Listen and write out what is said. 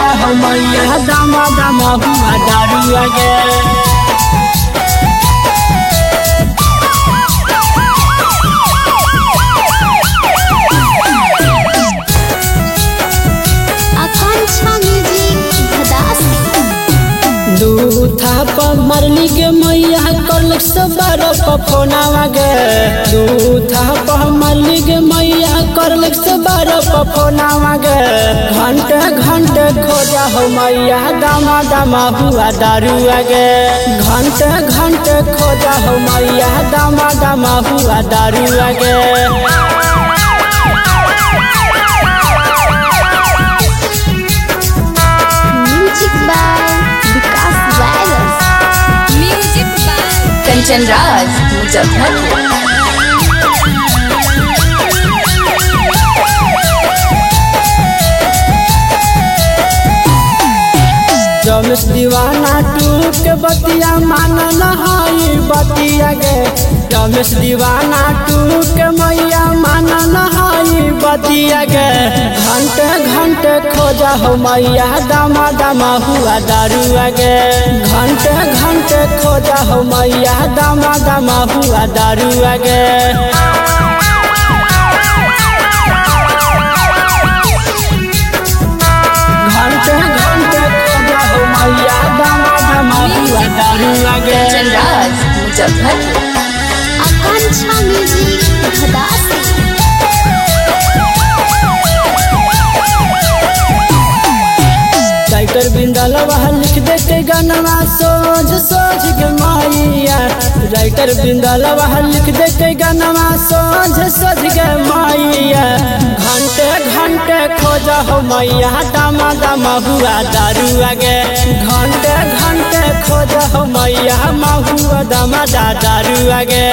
खोजा हो मैया दामा दामा हुआ दारू आगे। दूथा पर मरली के मैया कर सबर पफोनावा गे। दूथा पर मरली के मैया कर सबर पफोनावा गे। घंटे घंटे खोजा हो मैया दामा दामा हुआ दारू आगे। घंटे घंटे खोजा हो मैया दामा दामा हुआ दारू आगे। कंचन राज मुजफ्फरपुर। रमेश दीवाना टूट के बतिया माना नहाई बतिया गे। रमेश दीवाना टूट के मैया माना नहाई बतिया गे। घंटे घंटे खोजा हो मैया दामा दामा हुआ दारू आगे। घंटे घंटे खोजा हो मैया दामा दामा हुआ दारू आगे। कंचन राज मुजफ्फरपुर। आकांक्षा म्यूजिक हदासी। राइटर बिंदलवा लिख दे के गाना सोच सोच के माइया। राइटर बिंदलवा लिख दे के गाना सोच सोच के माइया। घंटे घंटे खोजा हो मैया दामा दामा हुआ दारू आगे। घंटे घंटे खोजा हो मैया हुआ दामा दारू आगे।